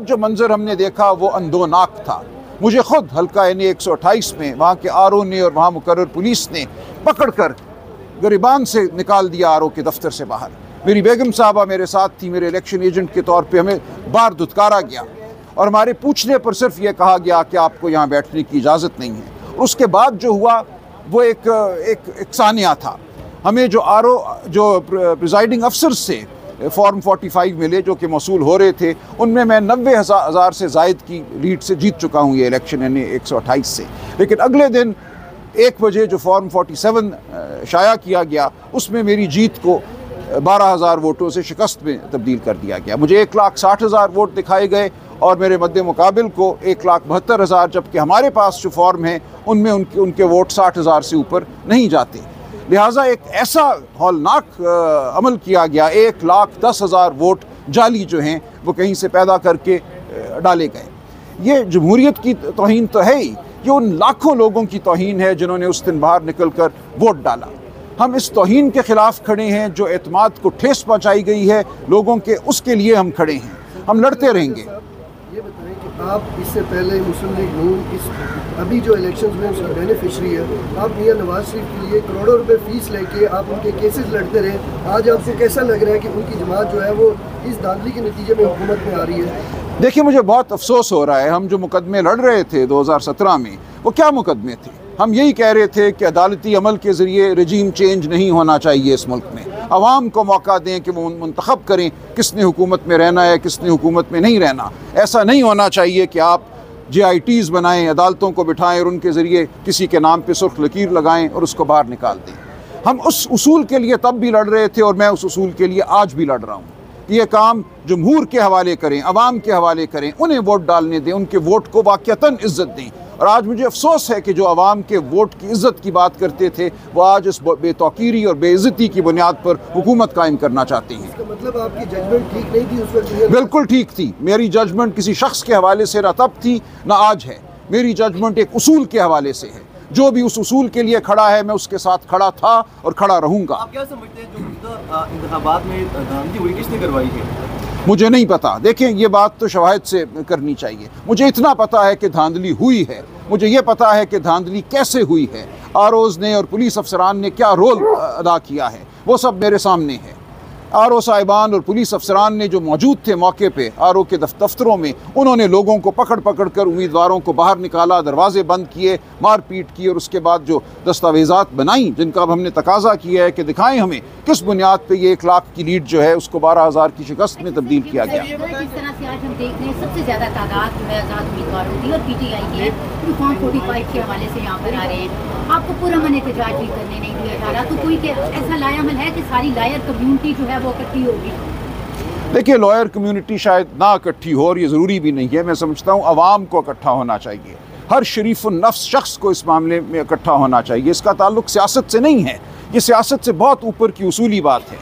जो मंजर हमने देखा वो अंदोनाक था। मुझे खुद हल्का यानी 128 में वहाँ के आरओ ने और वहाँ मुकर्रर पुलिस ने पकड़कर गरिबान से निकाल दिया आरओ के दफ्तर से बाहर। मेरी बेगम साहबा मेरे साथ थी, मेरे इलेक्शन एजेंट के तौर पे हमें बाहर धुतकारा गया और हमारे पूछने पर सिर्फ ये कहा गया कि आपको यहाँ बैठने की इजाज़त नहीं है। और उसके बाद जो हुआ वो एक सानिया था। हमें जो आरओ जो प्रिजाइडिंग अफसर से फॉर्म 45 मिले जो कि मौसूल हो रहे थे, उनमें मैं 90,000 से ज़ायद की लीड से जीत चुका हूँ ये इलेक्शन यानी 128 से। लेकिन अगले दिन 1 बजे जो फॉर्म 47 शाया किया गया उसमें मेरी जीत को 12,000 वोटों से शिकस्त में तब्दील कर दिया गया। मुझे 1,60,000 वोट दिखाए गए और मेरे मद्दे मुकाबिल को 1,72,000, जबकि हमारे पास जो फॉर्म हैं उनमें उनके वोट 60,000 से ऊपर नहीं जाते। लिहाजा एक ऐसा हौलनाक अमल किया गया, 1,10,000 वोट जाली जो हैं वो कहीं से पैदा करके डाले गए। ये जमहूरियत की तौहीन तो है ही, ये उन लाखों लोगों की तौहीन है जिन्होंने उस दिन बाहर निकल कर वोट डाला। हम इस तौहीन के ख़िलाफ़ खड़े हैं जो एतमाद को ठेस पहुँचाई गई है लोगों के, उसके लिए हम खड़े हैं, हम लड़ते रहेंगे। ये बताएं कि आप इससे पहले मुस्लिम लीग नून इस अभी जो इलेक्शंस में उसका बेनिफिशरी है, आप मियां नवाज शरीफ के लिए करोड़ों रुपए फीस लेके आप उनके केसेस लड़ते रहे। आज आपको कैसा लग रहा है कि उनकी जमात जो है वो इस धांधली के नतीजे में हुकूमत में आ रही है? देखिए, मुझे बहुत अफसोस हो रहा है। हम जो मुकदमे लड़ रहे थे 2017 में, वो क्या मुकदमे थे? हम यही कह रहे थे कि अदालती अमल के ज़रिए रजीम चेंज नहीं होना चाहिए इस मुल्क में। अवाम को मौका दें कि वो मुंतखब करें किसने हुकूमत में रहना है, किसने हुकूमत में नहीं रहना। ऐसा नहीं होना चाहिए कि आप JITs बनाएं, अदालतों को बिठाएं और उनके ज़रिए किसी के नाम पे सुर्ख लकीर लगाएं और उसको बाहर निकाल दें। हम उस उसूल के लिए तब भी लड़ रहे थे और मैं उस उसूल के लिए आज भी लड़ रहा हूँ कि ये काम जमहूर के हवाले करें, अवाम के हवाले करें, उन्हें वोट डालने दें, उनके वोट को वाक़यतन इज़्ज़त दें। और आज मुझे अफसोस है कि जो अवाम के वोट की इज़्ज़त की बात करते थे वो आज इस बेतौकीरी और बेइज्जती की बुनियाद पर हुकूमत कायम करना चाहते हैं। इसका मतलब आपकी जजमेंट ठीक नहीं थी उस वक्त? बिल्कुल ठीक थी। मेरी जजमेंट किसी शख्स के हवाले से ना तब थी ना आज है। मेरी जजमेंट एक उसूल के हवाले से है। जो भी उस उसूल के लिए खड़ा है मैं उसके साथ खड़ा था और खड़ा रहूँगा। आप क्या समझते हैं जो इंतखाबात में धांधली हुई किसने करवाई है? मुझे नहीं पता। देखें, ये बात तो शवाहिद से करनी चाहिए। मुझे इतना पता है कि धांधली हुई है। मुझे ये पता है कि धांधली कैसे हुई है, आरओज़ ने और पुलिस अफसरान ने क्या रोल अदा किया है, वो सब मेरे सामने है। आरओ साहिबान और पुलिस अफसरान ने जो मौजूद थे मौके पे आरओ के दफ्तरों में, उन्होंने लोगों को पकड़ पकड़ कर उम्मीदवारों को बाहर निकाला, दरवाजे बंद किए, मारपीट की और उसके बाद जो दस्तावेज़ात बनाई जिनका अब हमने तकाजा किया है कि दिखाएं हमें किस बुनियाद पे ये 1 लाख की लीड जो है उसको 12,000 की शिकस्त में तब्दील किया गया। जिस तरह से आज हम देख रहे हैं सबसे ज़्यादा तादाद जो है आज़ाद उम्मीदवारों की और PTI की है, जो फॉर्म 45 के हवाले से यहाँ पर आ रहे हैं। आपको पुरअमन एहतजाज भी करने नहीं दिया जा रहा, तो कोई ऐसा लायामल है कि सारी लायर कम्यूनिटी जो है वो इकट्ठी होगी? देखिए, लॉयर कम्यूनिटी शायद ना इकट्ठी हो और ये ज़रूरी भी नहीं है। मैं समझता हूँ अवाम को इकट्ठा होना चाहिए। हर शरीफ नफ्स शख्स को इस मामले में इकट्ठा होना चाहिए। इसका ताल्लुक सियासत से नहीं है, ये सियासत से बहुत ऊपर की उसूली बात है।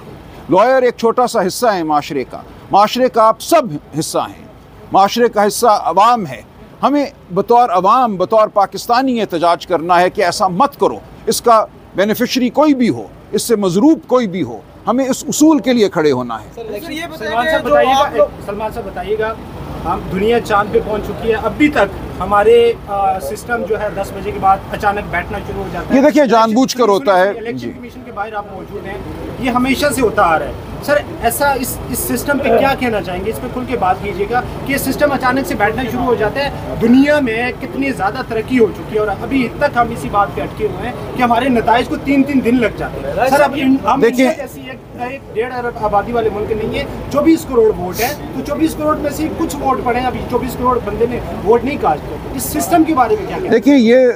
लॉयर एक छोटा सा हिस्सा है माशरे का। माशरे का आप सब हिस्सा हैं। माशरे का हिस्सा अवाम है। हमें बतौर अवाम, बतौर पाकिस्तानी एहतजाज करना है कि ऐसा मत करो। इसका बेनिफिशरी कोई भी हो, इससे मजरूब कोई भी हो, हमें इस उसूल के लिए खड़े होना है। सलमान साहब बताइएगा, हम दुनिया चांद पे पहुंच चुकी है, अभी तक हमारे सिस्टम जो है 10 बजे के बाद अचानक बैठना शुरू हो जाता है। ये देखिए जानबूझ कर होता है। इलेक्शन कमीशन के बाहर आप मौजूद हैं, ये हमेशा से होता आ रहा है। सर, ऐसा इस सिस्टम पे क्या कहना चाहेंगे? इस पे खुल के बात कीजिएगा कि ये सिस्टम अचानक से बैठना शुरू हो जाता है। दुनिया में कितनी ज़्यादा तरक्की हो चुकी है और अभी तक हम इसी बात पे अटके हुए हैं कि हमारे नताइज को 3-3 दिन लग जाते हैं। सर, अब हम देखिए, ऐसी 1.5 अरब आबादी वाले मुल्क नहीं है, 24 करोड़ वोट है, तो 24 करोड़ में से कुछ वोट पड़े, अभी 24 करोड़ बंदे ने वोट नहीं कास्ट। इस सिस्टम के बारे में क्या कहना? देखिए, ये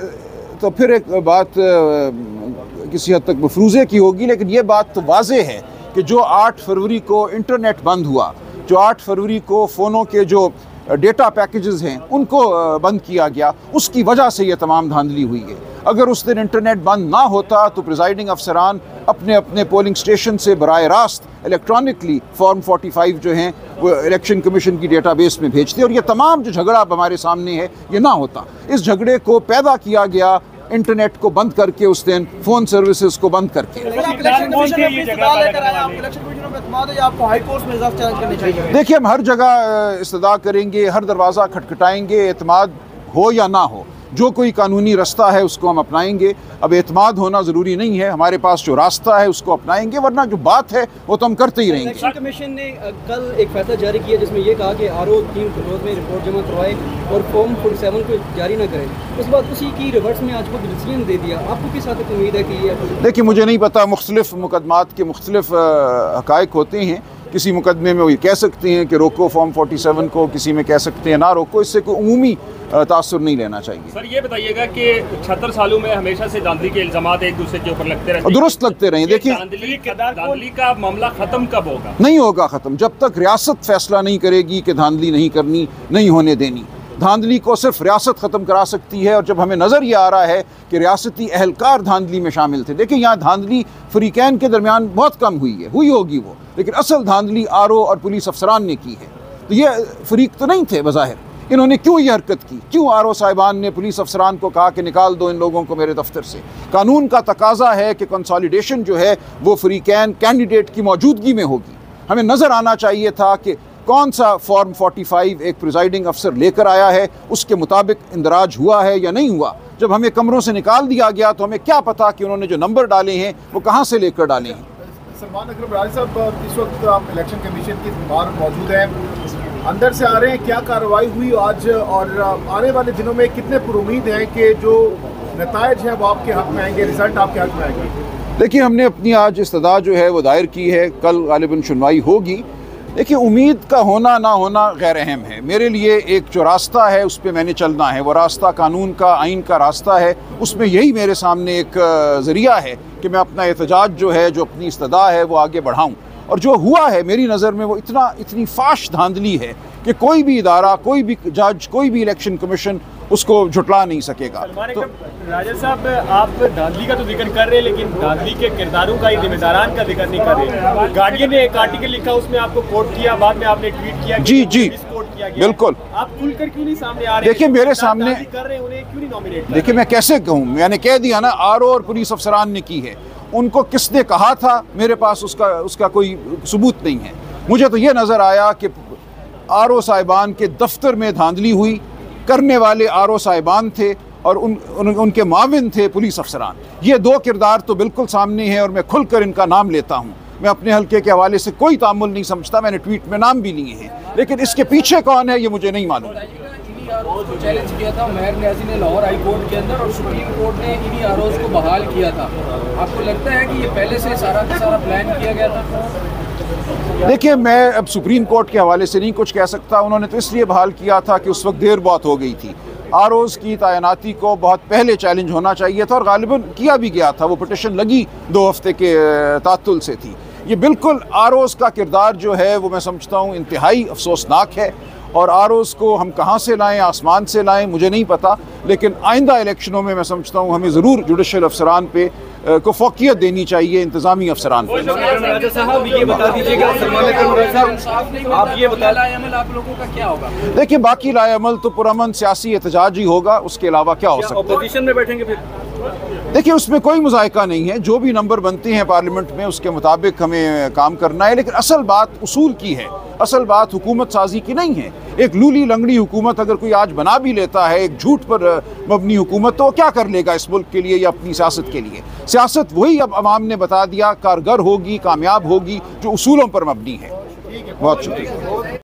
तो फिर एक बात किसी हद तक मफरूज़े की होगी, लेकिन ये बात तो वाज़े है कि जो 8 फरवरी को इंटरनेट बंद हुआ, जो 8 फरवरी को फ़ोनों के जो डेटा पैकेजेस हैं उनको बंद किया गया, उसकी वजह से ये तमाम धांधली हुई है। अगर उस दिन इंटरनेट बंद ना होता तो प्रिजाइडिंग अफसरान अपने अपने पोलिंग स्टेशन से बराह रास्त इलेक्ट्रॉनिकली फॉर्म 45 जो हैं वो इलेक्शन कमीशन की डेटाबेस में भेजते और ये तमाम जो झगड़ा हमारे सामने है ये ना होता। इस झगड़े को पैदा किया गया इंटरनेट को बंद करके, उस दिन फ़ोन सर्विसेज को बंद करके। देखिए, हम हर जगह इस्तदा करेंगे, हर दरवाज़ा खटखटाएंगे, एतमाद हो या ना हो, जो कोई कानूनी रास्ता है उसको हम अपनाएंगे। अब एतमाद होना ज़रूरी नहीं है, हमारे पास जो रास्ता है उसको अपनाएंगे, वरना जो बात है वो तो हम करते ही रहेंगे। इलेक्शन कमीशन ने कल एक फैसला जारी किया जिसमें ये कहा कि आरओ 3 रोज़ में रिपोर्ट जमा करवाए और फॉर्म 47 को जारी ना करें। उस बाद उसी की रिवर्स में आज को डिसीजन दे दिया। आपको किस हद तक उम्मीद है कि ये? देखिए, मुझे नहीं पता, मुख्तलिफ मुकदमात के मुख्तलिफ हक़ाइक़ होते हैं। किसी मुकदमे में वो ये कह सकते हैं कि रोको फॉर्म 47 को, किसी में कह सकते हैं ना रोको। इससे कोई उमूमी तासुर नहीं लेना चाहिए। सर, ये बताइएगा कि 76 सालों में हमेशा से धांधली के इल्जामात एक दूसरे के ऊपर लगते रहते हैं, दुरुस्त लगते रहे। देखिए, धांधली का मामला ख़त्म कब होगा? नहीं होगा ख़त्म जब तक रियासत फैसला नहीं करेगी कि धांधली नहीं करनी, नहीं होने देनी। धांधली को सिर्फ रियासत ख़त्म करा सकती है, और जब हमें नज़र ये आ रहा है कि रियासती अहलकार धांधली में शामिल थे। देखिए, यहाँ धांधली फरीकैन के दरमियान बहुत कम हुई होगी वो, लेकिन असल धांधली आरओ और पुलिस अफसरान ने की है। तो ये फरीक तो नहीं थे बज़ाहिर। इन्होंने क्यों ये हरकत की? क्यों आरओ साहिबान ने पुलिस अफसरान को कहा कि निकाल दो इन लोगों को मेरे दफ्तर से? कानून का तकाजा है कि कंसोलिडेशन जो है वो फरीकैन कैंडिडेट की मौजूदगी में होगी। हमें नज़र आना चाहिए था कि कौन सा फॉर्म 45 एक प्रिजाइडिंग अफसर लेकर आया है, उसके मुताबिक इंदराज हुआ है या नहीं हुआ। जब हमें कमरों से निकाल दिया गया तो हमें क्या पता कि उन्होंने जो नंबर डाले हैं वो कहाँ से लेकर डाले हैं। सलमान अकरम बरादरी साहब, इस वक्त आप इलेक्शन कमीशन की बाहर मौजूद हैं, अंदर से आ रहे हैं, क्या कार्रवाई हुई आज और आने वाले दिनों में कितने पुरुमीद हैं कि जो नतायज हैं वो आपके हक़ में आएंगे, रिजल्ट आपके हक़ में आएंगे? देखिए, हमने अपनी आज इस्तदा जो है वो दायर की है, कल गालिबन सुनवाई होगी। देखिए, उम्मीद का होना ना होना गैर अहम है। मेरे लिए एक जो रास्ता है उस पर मैंने चलना है, वो रास्ता कानून का, आइन का रास्ता है। उसमें यही मेरे सामने एक ज़रिया है कि मैं अपना एहतजाज जो है, जो अपनी इस्तदा है, वो आगे बढ़ाऊँ। और जो हुआ है मेरी नज़र में वो इतनी फाश धांधली है कि कोई भी इदारा, कोई भी जज, कोई भी इलेक्शन कमीशन उसको झुटला नहीं सकेगा। तो राजा साहब, आप धांधली का तो जिक्र कर रहे हैं, लेकिन धांधली के किरदारों का, जिम्मेदारान का जिक्र नहीं कर रहे। गार्डियन ने एक आर्टिकल लिखा, उसमें आपको कोट किया, बाद में आपने ट्वीट किया। जी, बिल्कुल। आप खुलकर क्यों नहीं सामने आ रहे? देखिए, मेरे सामने कर रहे हैं, उन्हें क्यों नहीं नॉमिनेट? देखिए, मैं कैसे कहूँ, मैंने कह दिया ना, आरओ और पुलिस अफसरान ने की है। उनको किसने कहा था, मेरे पास उसका कोई सबूत नहीं है। मुझे तो ये नज़र आया कि आरओ साहिबान के दफ्तर में धांधली हुई, करने वाले आरओ साहिबान थे और उनके माविन थे पुलिस अफसरान। ये दो किरदार तो बिल्कुल सामने हैं और मैं खुलकर इनका नाम लेता हूँ। मैं अपने हल्के के हवाले से कोई तामुल नहीं समझता, मैंने ट्वीट में नाम भी लिए हैं, लेकिन इसके पीछे कौन है ये मुझे नहीं मालूम। चैलेंज किया था मेहर न्याजी ने लाहौर हाई कोर्ट के अंदर, और सुप्रीम कोर्ट ने इन्हीं आरोज को बहाल किया था। आपको लगता है कि ये पहले से सारा का सारा प्लान किया गया था? देखिए, मैं अब सुप्रीम कोर्ट के हवाले से नहीं कुछ कह सकता। उन्होंने तो इसलिए बहाल किया था कि उस वक्त देर बहुत हो गई थी। आरओज़ की तैनाती को बहुत पहले चैलेंज होना चाहिए था और गालिबन किया भी गया था। वो पिटिशन लगी 2 हफ्ते के तातुल से थी। ये बिल्कुल आरओज़ का किरदार जो है वो मैं समझता हूँ इंतहाई अफसोसनाक है, और आरओज़ को हम कहाँ से लाएं, आसमान से लाएं, मुझे नहीं पता। लेकिन आइंदा इलेक्शनों में मैं समझता हूँ हमें ज़रूर जुडिशल अफसरान पे को फोकियत देनी चाहिए, इंतज़ामी अफसरान को। साहब, ये बता दीजिएगा, आप ये बता लाएअमल आप लोगों का क्या होगा? देखिए, बाकी लाएअमल तो पुरअमन सियासी एहतजाज ही होगा, उसके अलावा क्या हो सकता है? अपोजिशन में बैठेंगे फिर? देखिए, उसमें कोई मुज़ायका नहीं है। जो भी नंबर बनते हैं पार्लियामेंट में उसके मुताबिक हमें काम करना है। लेकिन असल बात उसूल की है, असल बात हुकूमत साजी की नहीं है। एक लूली लंगड़ी हुकूमत अगर कोई आज बना भी लेता है, एक झूठ पर मबनी हुकूमत, तो क्या कर लेगा इस मुल्क के लिए या अपनी सियासत के लिए? सियासत वही अब अवाम ने बता दिया कारगर होगी, कामयाब होगी, जो उसूलों पर मबनी है। बहुत शुक्रिया।